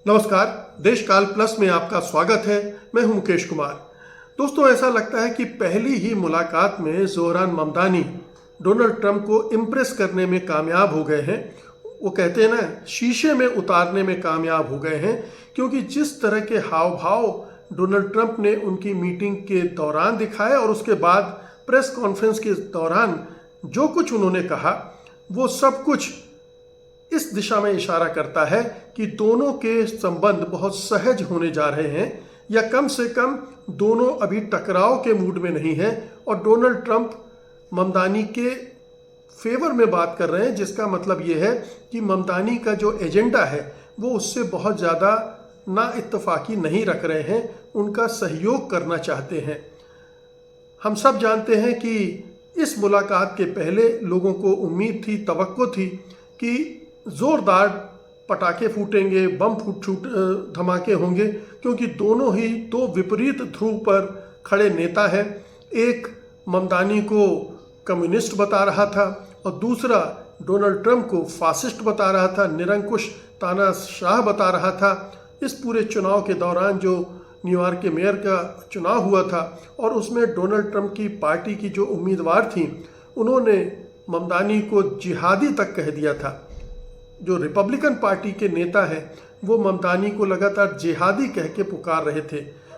नमस्कार, देश काल प्लस में आपका स्वागत है। मैं हूं मुकेश कुमार। दोस्तों, ऐसा लगता है कि पहली ही मुलाकात में ज़ोहरान ममदानी डोनाल्ड ट्रंप को इम्प्रेस करने में कामयाब हो गए हैं। वो कहते हैं ना, शीशे में उतारने में कामयाब हो गए हैं, क्योंकि जिस तरह के हाव भाव डोनाल्ड ट्रंप ने उनकी मीटिंग के दौरान दिखाए और उसके बाद प्रेस कॉन्फ्रेंस के दौरान जो कुछ उन्होंने कहा, वो सब कुछ इस दिशा में इशारा करता है कि दोनों के संबंध बहुत सहज होने जा रहे हैं, या कम से कम दोनों अभी टकराव के मूड में नहीं है और डोनाल्ड ट्रंप ममदानी के फेवर में बात कर रहे हैं, जिसका मतलब ये है कि ममदानी का जो एजेंडा है वो उससे बहुत ज़्यादा ना इत्तफाकी नहीं रख रहे हैं, उनका सहयोग करना चाहते हैं। हम सब जानते हैं कि इस मुलाकात के पहले लोगों को उम्मीद थी, तवक्को थी कि ज़ोरदार पटाखे फूटेंगे, बम फूट धमाके होंगे, क्योंकि दोनों ही दो विपरीत ध्रुव पर खड़े नेता हैं। एक ममदानी को कम्युनिस्ट बता रहा था और दूसरा डोनाल्ड ट्रंप को फासिस्ट बता रहा था, निरंकुश तानाशाह बता रहा था। इस पूरे चुनाव के दौरान जो न्यूयॉर्क के मेयर का चुनाव हुआ था और उसमें डोनाल्ड ट्रंप की पार्टी की जो उम्मीदवार थी, उन्होंने ममदानी को जिहादी तक कह दिया था। जो रिपब्लिकन पार्टी के नेता हैं वो ममदानी को लगातार जिहादी कह के पुकार रहे थे।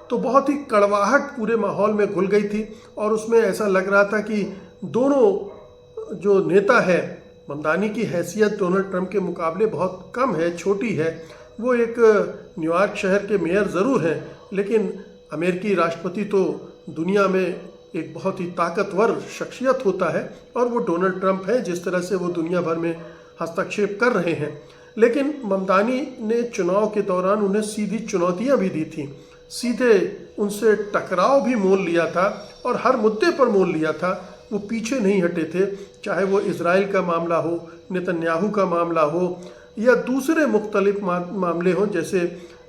तो बहुत ही कड़वाहट पूरे माहौल में घुल गई थी और उसमें ऐसा लग रहा था कि दोनों जो नेता है, ममदानी की हैसियत डोनाल्ड ट्रंप के मुकाबले बहुत कम है, छोटी है। वो एक न्यूयॉर्क शहर के मेयर ज़रूर हैं, लेकिन अमेरिकी राष्ट्रपति तो दुनिया में एक बहुत ही ताकतवर शख्सियत होता है और वो डोनाल्ड ट्रंप है। जिस तरह से वो दुनिया भर में हस्तक्षेप कर रहे हैं, लेकिन ममदानी ने चुनाव के दौरान उन्हें सीधी चुनौतियां भी दी थी, सीधे उनसे टकराव भी मोल लिया था और हर मुद्दे पर मोल लिया था। वो पीछे नहीं हटे थे, चाहे वो इजराइल का मामला हो, नेतन्याहू का मामला हो या दूसरे मुख्तलिफ मामले हों। जैसे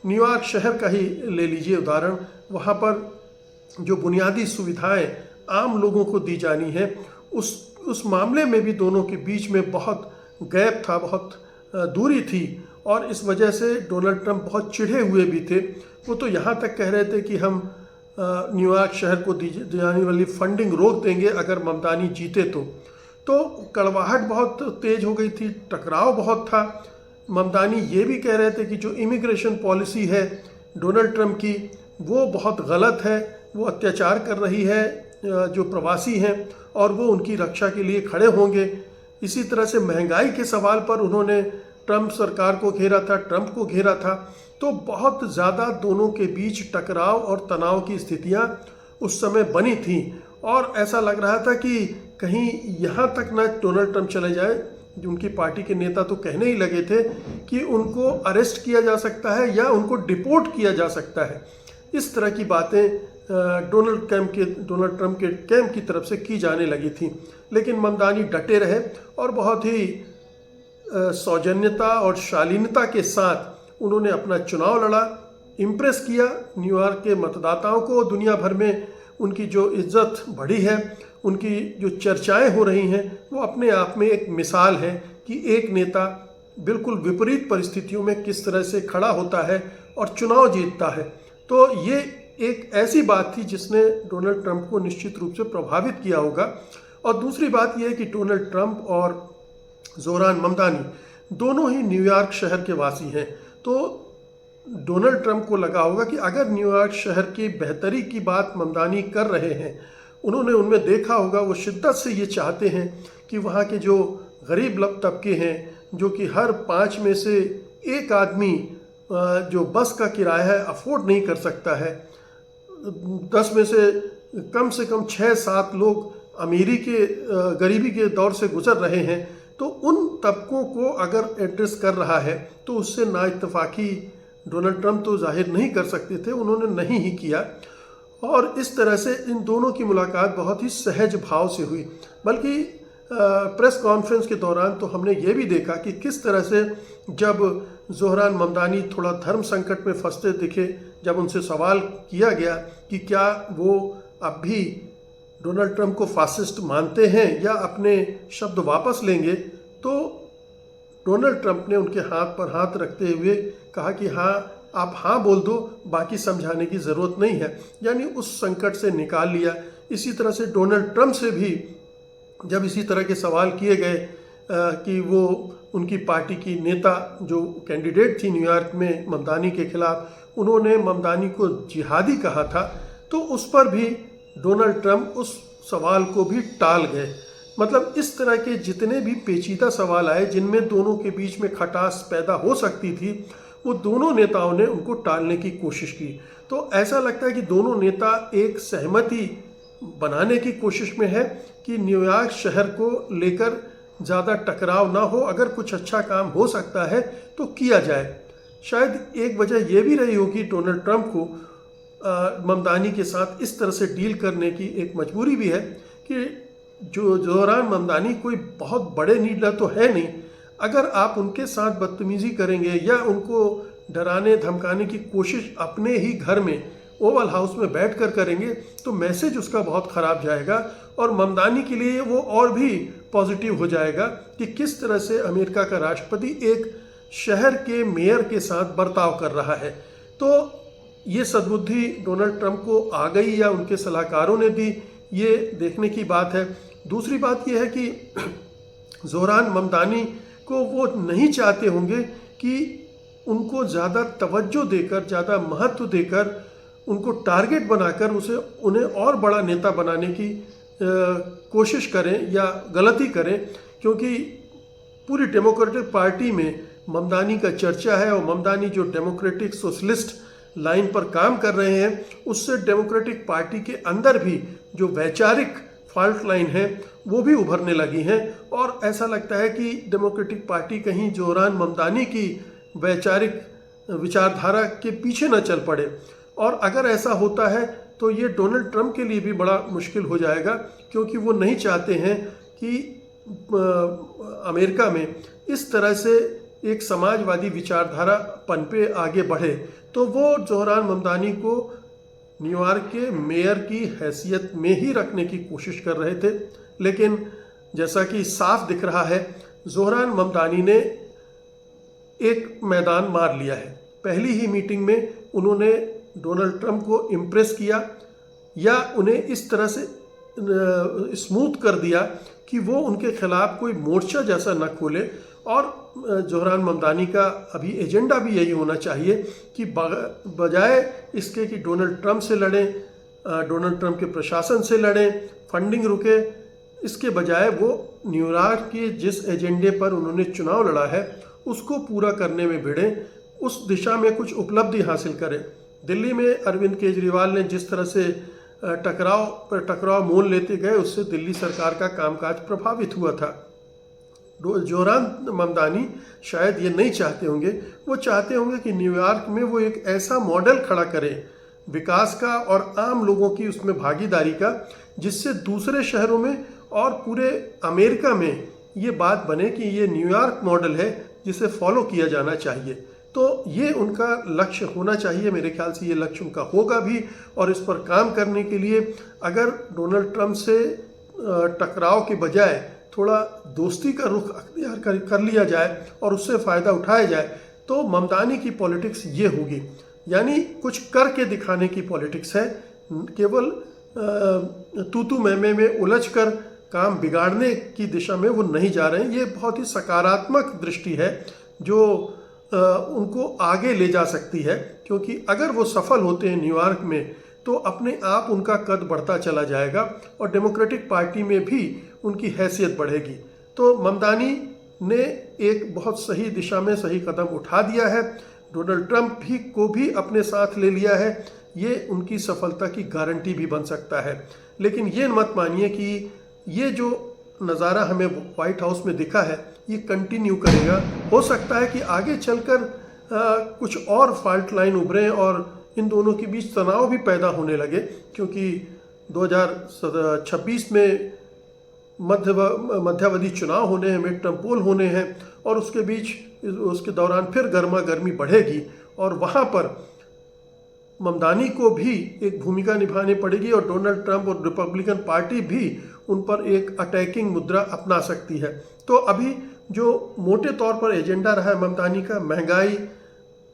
न्यूयॉर्क शहर का ही ले लीजिए उदाहरण, वहाँ पर जो बुनियादी सुविधाएं आम लोगों को दी जानी है, उस मामले में भी दोनों के बीच में बहुत गैप था, बहुत दूरी थी और इस वजह से डोनाल्ड ट्रंप बहुत चिढ़े हुए भी थे। वो तो यहाँ तक कह रहे थे कि हम न्यूयॉर्क शहर को दी जाने वाली फंडिंग रोक देंगे अगर ममदानी जीते तो कड़वाहट बहुत तेज हो गई थी, टकराव बहुत था। ममदानी ये भी कह रहे थे कि जो इमिग्रेशन पॉलिसी है डोनाल्ड ट्रंप की, वो बहुत गलत है, वो अत्याचार कर रही है जो प्रवासी हैं और वो उनकी रक्षा के लिए खड़े होंगे। इसी तरह से महंगाई के सवाल पर उन्होंने ट्रंप सरकार को घेरा था, ट्रंप को घेरा था। तो बहुत ज़्यादा दोनों के बीच टकराव और तनाव की स्थितियां उस समय बनी थी और ऐसा लग रहा था कि कहीं यहाँ तक ना डोनाल्ड ट्रंप चले जाए। उनकी पार्टी के नेता तो कहने ही लगे थे कि उनको अरेस्ट किया जा सकता है या उनको डिपोर्ट किया जा सकता है। इस तरह की बातें डोनाल्ड ट्रंप के कैंप की तरफ से की जाने लगी थी, लेकिन ममदानी डटे रहे और बहुत ही सौजन्यता और शालीनता के साथ उन्होंने अपना चुनाव लड़ा, इम्प्रेस किया न्यूयॉर्क के मतदाताओं को। दुनिया भर में उनकी जो इज्जत बढ़ी है, उनकी जो चर्चाएं हो रही हैं, वो अपने आप में एक मिसाल है कि एक नेता बिल्कुल विपरीत परिस्थितियों में किस तरह से खड़ा होता है और चुनाव जीतता है। तो ये एक ऐसी बात थी जिसने डोनाल्ड ट्रंप को निश्चित रूप से प्रभावित किया होगा। और दूसरी बात यह है कि डोनाल्ड ट्रंप और ज़ोहरान ममदानी दोनों ही न्यूयॉर्क शहर के वासी हैं। तो डोनाल्ड ट्रंप को लगा होगा कि अगर न्यूयॉर्क शहर की बेहतरी की बात ममदानी कर रहे हैं, उन्होंने उनमें देखा होगा, वो शिद्दत से ये चाहते हैं कि वहाँ के जो गरीब तबके हैं, जो कि हर 5 में से एक आदमी जो बस का किराया है अफोर्ड नहीं कर सकता है, 10 में से कम 6-7 लोग अमीरी के गरीबी के दौर से गुजर रहे हैं, तो उन तबकों को अगर एड्रेस कर रहा है तो उससे नाइत्तफाकी डोनाल्ड ट्रंप तो जाहिर नहीं कर सकते थे, उन्होंने नहीं ही किया। और इस तरह से इन दोनों की मुलाकात बहुत ही सहज भाव से हुई। बल्कि प्रेस कॉन्फ्रेंस के दौरान तो हमने ये भी देखा कि किस तरह से जब ज़ोहरान ममदानी थोड़ा धर्म संकट में फंसते दिखे, जब उनसे सवाल किया गया कि क्या वो अब भी डोनाल्ड ट्रंप को फासिस्ट मानते हैं या अपने शब्द वापस लेंगे, तो डोनाल्ड ट्रंप ने उनके हाथ पर हाथ रखते हुए कहा कि हाँ, आप हाँ बोल दो, बाकी समझाने की ज़रूरत नहीं है, यानी उस संकट से निकाल लिया। इसी तरह से डोनाल्ड ट्रंप से भी जब इसी तरह के सवाल किए गए कि वो उनकी पार्टी की नेता जो कैंडिडेट थी न्यूयॉर्क में ममदानी के खिलाफ, उन्होंने ममदानी को जिहादी कहा था, तो उस पर भी डोनाल्ड ट्रंप उस सवाल को भी टाल गए। मतलब इस तरह के जितने भी पेचीदा सवाल आए जिनमें दोनों के बीच में खटास पैदा हो सकती थी, वो दोनों नेताओं ने उनको टालने की कोशिश की। तो ऐसा लगता है कि दोनों नेता एक सहमति बनाने की कोशिश में है कि न्यूयॉर्क शहर को लेकर ज़्यादा टकराव ना हो, अगर कुछ अच्छा काम हो सकता है तो किया जाए। शायद एक वजह यह भी रही होगी डोनाल्ड ट्रंप को ममदानी के साथ इस तरह से डील करने की एक मजबूरी भी है कि जो जोहरान ममदानी कोई बहुत बड़े लीडर तो है नहीं, अगर आप उनके साथ बदतमीजी करेंगे या उनको डराने धमकाने की कोशिश अपने ही घर में ओवल हाउस में बैठकर करेंगे तो मैसेज उसका बहुत ख़राब जाएगा, और ममदानी के लिए वो और भी पॉजिटिव हो जाएगा कि किस तरह से अमेरिका का राष्ट्रपति एक शहर के मेयर के साथ बर्ताव कर रहा है। तो ये सद्बुद्धि डोनाल्ड ट्रंप को आ गई या उनके सलाहकारों ने दी, ये देखने की बात है। दूसरी बात यह है कि जोहरान ममदानी को वो नहीं चाहते होंगे कि उनको ज़्यादा तवज्जो देकर, ज़्यादा महत्व देकर, उनको टारगेट बनाकर उन्हें और बड़ा नेता बनाने की कोशिश करें या गलती करें, क्योंकि पूरी डेमोक्रेटिक पार्टी में ममदानी का चर्चा है और ममदानी जो डेमोक्रेटिक सोशलिस्ट लाइन पर काम कर रहे हैं, उससे डेमोक्रेटिक पार्टी के अंदर भी जो वैचारिक फॉल्ट लाइन है वो भी उभरने लगी हैं, और ऐसा लगता है कि डेमोक्रेटिक पार्टी कहीं जोहरान ममदानी की वैचारिक विचारधारा के पीछे न चल पड़े। और अगर ऐसा होता है तो ये डोनाल्ड ट्रंप के लिए भी बड़ा मुश्किल हो जाएगा, क्योंकि वो नहीं चाहते हैं कि अमेरिका में इस तरह से एक समाजवादी विचारधारा पनपे आगे बढ़े। तो वो जोहरान ममदानी को न्यूयॉर्क के मेयर की हैसियत में ही रखने की कोशिश कर रहे थे, लेकिन जैसा कि साफ दिख रहा है जोहरान ममदानी ने एक मैदान मार लिया है। पहली ही मीटिंग में उन्होंने डोनाल्ड ट्रंप को इम्प्रेस किया या उन्हें इस तरह से स्मूथ कर दिया कि वो उनके खिलाफ कोई मोर्चा जैसा न खोले। और जोहरान ममदानी का अभी एजेंडा भी यही होना चाहिए कि बजाय इसके कि डोनाल्ड ट्रंप से लड़ें, डोनाल्ड ट्रंप के प्रशासन से लड़ें, फंडिंग रुके, इसके बजाय वो न्यूयॉर्क के जिस एजेंडे पर उन्होंने चुनाव लड़ा है उसको पूरा करने में भिड़ें, उस दिशा में कुछ उपलब्धि हासिल करें। दिल्ली में अरविंद केजरीवाल ने जिस तरह से टकराव मोल लेते गए, उससे दिल्ली सरकार का कामकाज प्रभावित हुआ था। जोहरान ममदानी शायद ये नहीं चाहते होंगे, वो चाहते होंगे कि न्यूयॉर्क में वो एक ऐसा मॉडल खड़ा करें विकास का और आम लोगों की उसमें भागीदारी का, जिससे दूसरे शहरों में और पूरे अमेरिका में ये बात बने कि ये न्यूयॉर्क मॉडल है जिसे फॉलो किया जाना चाहिए। तो ये उनका लक्ष्य होना चाहिए। मेरे ख्याल से ये लक्ष्य उनका होगा भी, और इस पर काम करने के लिए अगर डोनाल्ड ट्रंप से टकराव के बजाय थोड़ा दोस्ती का रुख अख्तियार कर लिया जाए और उससे फ़ायदा उठाया जाए, तो ममदानी की पॉलिटिक्स ये होगी, यानी कुछ करके दिखाने की पॉलिटिक्स है। केवल तू मैमे में उलझकर काम बिगाड़ने की दिशा में वो नहीं जा रहे हैं। ये बहुत ही सकारात्मक दृष्टि है जो उनको आगे ले जा सकती है, क्योंकि अगर वो सफल होते हैं न्यूयॉर्क में तो अपने आप उनका कद बढ़ता चला जाएगा और डेमोक्रेटिक पार्टी में भी उनकी हैसियत बढ़ेगी। तो ममदानी ने एक बहुत सही दिशा में सही कदम उठा दिया है, डोनाल्ड ट्रंप को भी अपने साथ ले लिया है। ये उनकी सफलता की गारंटी भी बन सकता है। लेकिन ये मत मानिए कि ये जो नज़ारा हमें व्हाइट हाउस में दिखा है ये कंटिन्यू करेगा। हो सकता है कि आगे चलकर कुछ और फॉल्ट लाइन उभरें और इन दोनों के बीच तनाव भी पैदा होने लगे, क्योंकि 2026 में मध्यावधि चुनाव होने हैं, मिड टर्म पोल होने हैं, और उसके दौरान फिर गर्मा गर्मी बढ़ेगी और वहाँ पर ममदानी को भी एक भूमिका निभानी पड़ेगी और डोनाल्ड ट्रंप और रिपब्लिकन पार्टी भी उन पर एक अटैकिंग मुद्रा अपना सकती है। तो अभी जो मोटे तौर पर एजेंडा रहा है ममतानी का, महंगाई,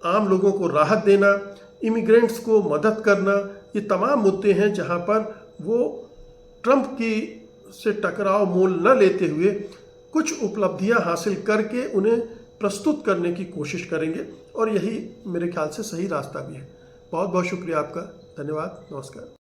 आम लोगों को राहत देना, इमिग्रेंट्स को मदद करना, ये तमाम मुद्दे हैं जहां पर वो ट्रंप की से टकराव मोल न लेते हुए कुछ उपलब्धियां हासिल करके उन्हें प्रस्तुत करने की कोशिश करेंगे, और यही मेरे ख्याल से सही रास्ता भी है। बहुत बहुत शुक्रिया आपका, धन्यवाद, नमस्कार।